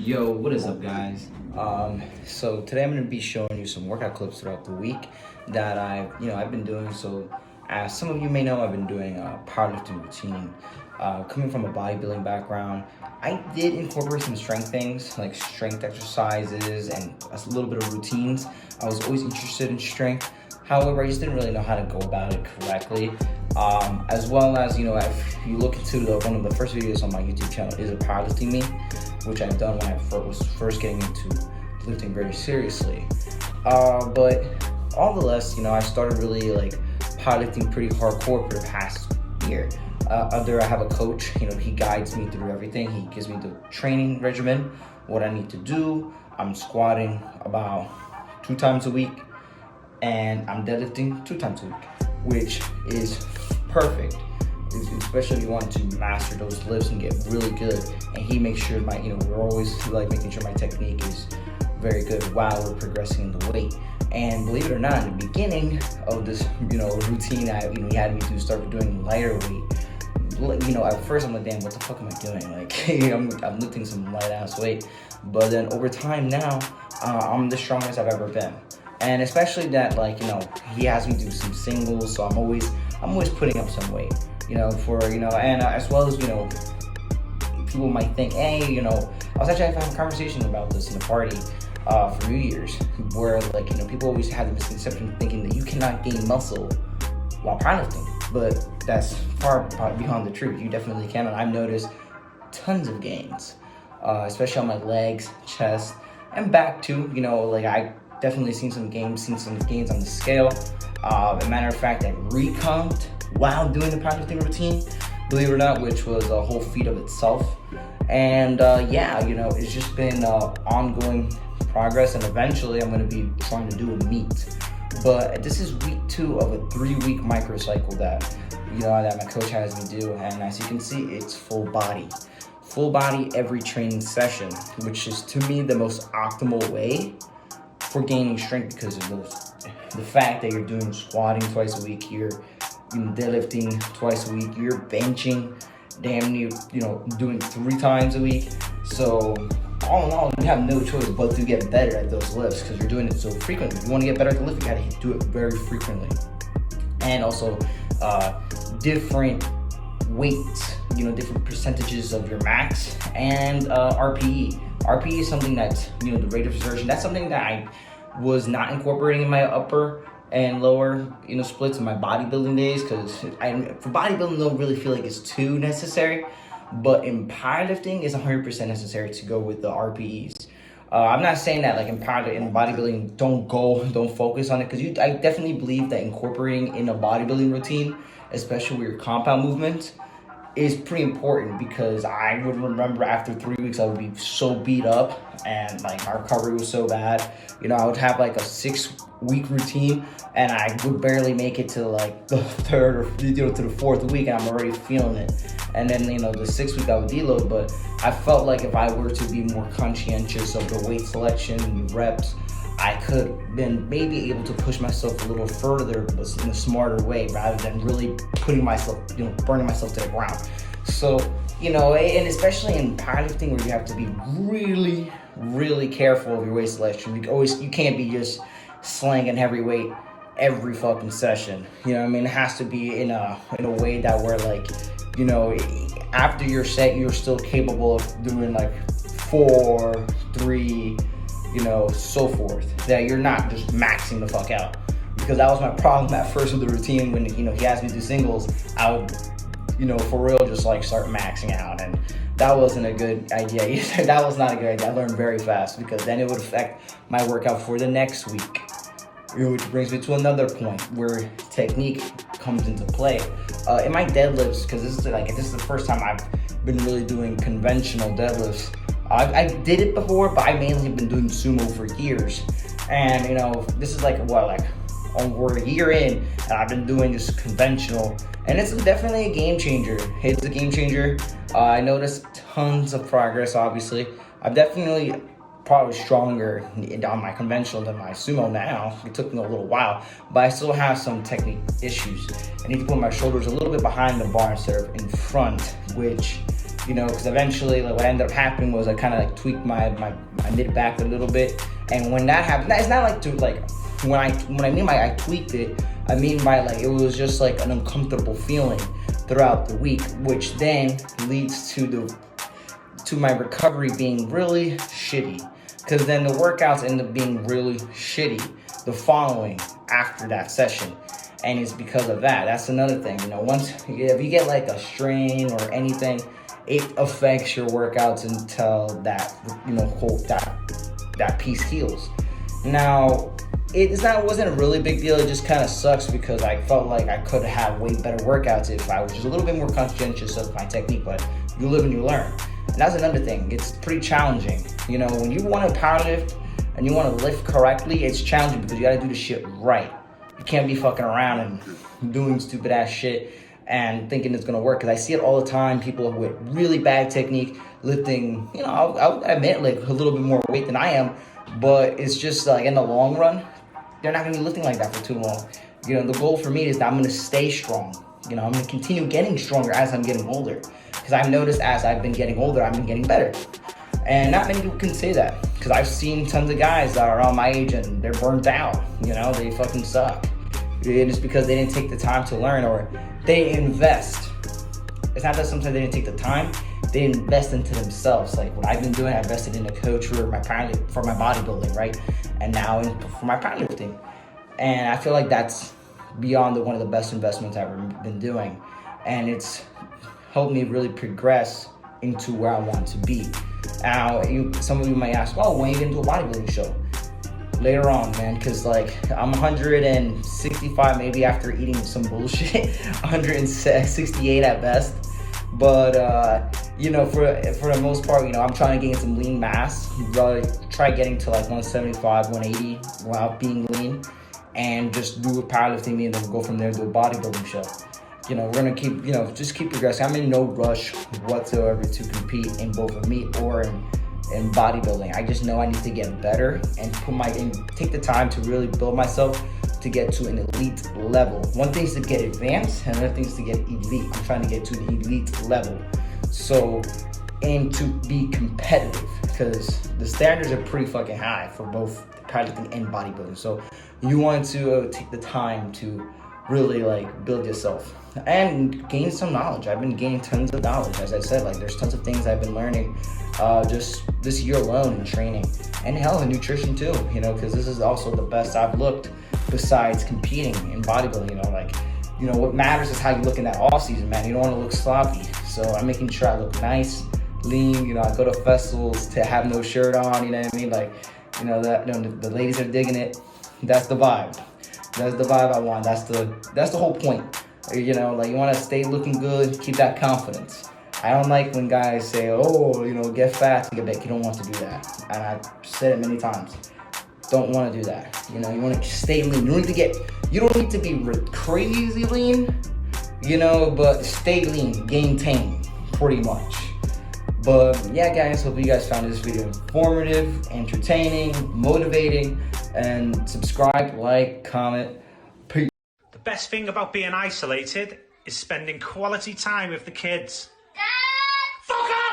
Yo, what is up, guys? So today I'm going to be showing you some workout clips throughout the week that I've been doing. So as some of you may know, I've been doing a powerlifting routine. Coming from a bodybuilding background, I did incorporate some strength things like strength exercises and a little bit of routines. I was always interested in strength. However, I just didn't really know how to go about it correctly. As well as, if you look into one of the first videos on my YouTube channel is a powerlifting me, which I've done when I was first getting into lifting very seriously. But all the less, I started really powerlifting pretty hardcore for the past year. I have a coach, he guides me through everything. He gives me the training regimen, what I need to do. I'm squatting about 2 times a week, and I'm deadlifting 2 times a week, which is perfect, especially if you want to master those lifts and get really good. And he makes sure we're always making sure my technique is very good while we're progressing in the weight. And believe it or not, in the beginning of this, routine, he had me to start doing lighter weight. At first I'm like, damn, what the fuck am I doing? I'm lifting some light ass weight. But then over time now, I'm the strongest I've ever been. And especially that, he has me do some singles, so I'm always putting up some weight, and as well as, people might think, hey, I was actually having a conversation about this in a party for New Year's, where people always have the misconception thinking that you cannot gain muscle while powerlifting, but that's far beyond the truth. You definitely can, and I've noticed tons of gains, especially on my legs, chest, and back too. I definitely seen some gains on the scale. As a matter of fact, I recomped while doing the powerlifting routine, believe it or not, which was a whole feat of itself. And it's just been ongoing progress, and eventually I'm going to be trying to do a meet. But this is week 2 of a 3-week microcycle that my coach has me do, and as you can see, it's full body every training session, which is to me the most optimal way for gaining strength, because of the fact that you're doing squatting twice a week, you're deadlifting twice a week, you're benching damn near doing 3 times a week. So all in all, you have no choice but to get better at those lifts, because you're doing it so frequently. If you want to get better at the lift, you gotta do it very frequently. And also different weights, different percentages of your max, and RPE. RPE is something that's, the rate of exertion. That's something that I was not incorporating in my upper and lower, splits in my bodybuilding days, because for bodybuilding, I don't really feel like it's too necessary. But in powerlifting, it's 100% necessary to go with the RPEs. I'm not saying that in bodybuilding, don't focus on it, because I definitely believe that incorporating in a bodybuilding routine, especially with your compound movements, is pretty important, because I would remember after 3 weeks I would be so beat up, and my recovery was so bad. I would have a 6-week routine, and I would barely make it to the 3rd or to the 4th week, and I'm already feeling it. And then the 6th week I would deload. But I felt like if I were to be more conscientious of the weight selection and reps, I could then maybe able to push myself a little further, but in a smarter way, rather than really putting myself, burning myself to the ground. So, and especially in powerlifting, where you have to be really, really careful of your weight selection. You can't be just slanging heavy weight every fucking session. It has to be in a way that where after your set, you're still capable of doing 4, 3, so forth, that you're not just maxing the fuck out. Because that was my problem at first with the routine. When he asked me to do singles, I would for real just start maxing out, and that wasn't a good idea either. That was not a good idea. I learned very fast, because then it would affect my workout for the next week, which brings me to another point where technique comes into play. In my deadlifts, because this is the first time I've been really doing conventional deadlifts. I did it before, but I mainly have been doing sumo for years. And this is we're a year in, and I've been doing just conventional, and it's definitely a game changer. It's a game changer. I noticed tons of progress. Obviously, I'm definitely probably stronger on my conventional than my sumo now. It took me a little while, but I still have some technique issues. I need to put my shoulders a little bit behind the bar instead of in front, which you know, because eventually, like, what ended up happening was I kind of like tweaked my mid back a little bit, and when that happened, it's not like when I mean by I tweaked it, I mean by like it was just like an uncomfortable feeling throughout the week, which then leads to my recovery being really shitty, because then the workouts end up being really shitty the following after that session. And it's because of that. That's another thing, you know, if you get like a strain or anything, it affects your workouts until that, you know, that piece heals. Now, it wasn't a really big deal. It just kind of sucks because I felt like I could have way better workouts if I was just a little bit more conscientious of my technique, but you live and you learn. And that's another thing. It's pretty challenging. You know, when you want to powerlift and you want to lift correctly, it's challenging because you got to do the shit right. You can't be fucking around and doing stupid ass shit and thinking it's gonna work. Because I see it all the time. People with really bad technique lifting, you know, I'll admit like a little bit more weight than I am, but it's just like in the long run, they're not gonna be lifting like that for too long. You know, the goal for me is that I'm gonna stay strong. You know, I'm gonna continue getting stronger as I'm getting older. Because I've noticed as I've been getting older, I've been getting better. And not many people can say that, because I've seen tons of guys that are around my age and they're burnt out, you know, they fucking suck. And it's because they didn't take the time to learn, or they invest. It's not that sometimes they didn't take the time, they invest into themselves. Like what I've been doing, I invested in a coach for my bodybuilding, right? And now for my powerlifting. And I feel like that's beyond one of the best investments I've ever been doing. And it's helped me really progress into where I want to be. Now, some of you might ask, well, when are you gonna do a bodybuilding show? Later on, man, because like I'm 165 maybe after eating some bullshit, 168 at best. But you know, for the most part, you know, I'm trying to gain some lean mass. Really try getting to like 175, 180 without being lean, and just do a powerlifting meet, and then go from there to a bodybuilding show. You know, we're gonna keep, you know, just keep progressing. I'm in no rush whatsoever to compete in both a meet or in bodybuilding. I just know I need to get better and take the time to really build myself to get to an elite level. One thing is to get advanced, and another thing is to get elite. I'm trying to get to the elite level. So, and to be competitive, because the standards are pretty fucking high for both powerlifting and bodybuilding. So you want to take the time to really like build yourself and gain some knowledge. I've been gaining tons of knowledge. As I said, like there's tons of things I've been learning just this year alone in training, and hell, in nutrition too, you know, because this is also the best I've looked besides competing in bodybuilding. You know, like, you know, what matters is how you look in that off season, man. You don't want to look sloppy. So I'm making sure I look nice, lean. You know, I go to festivals to have no shirt on, you know what I mean? Like, you know, that, you know, the ladies are digging it. That's the vibe. That's the vibe I want. That's the whole point. You know, like you want to stay looking good, keep that confidence. I don't like when guys say, oh, you know, get fat to get back. You don't want to do that. And I've said it many times. Don't want to do that. You know, you want to stay lean. You don't need to be crazy lean, you know, but stay lean, maintain, pretty much. But yeah, guys, hope you guys found this video informative, entertaining, motivating, and subscribe, like, comment. Peace. The best thing about being isolated is spending quality time with the kids. Dad! Fuck off!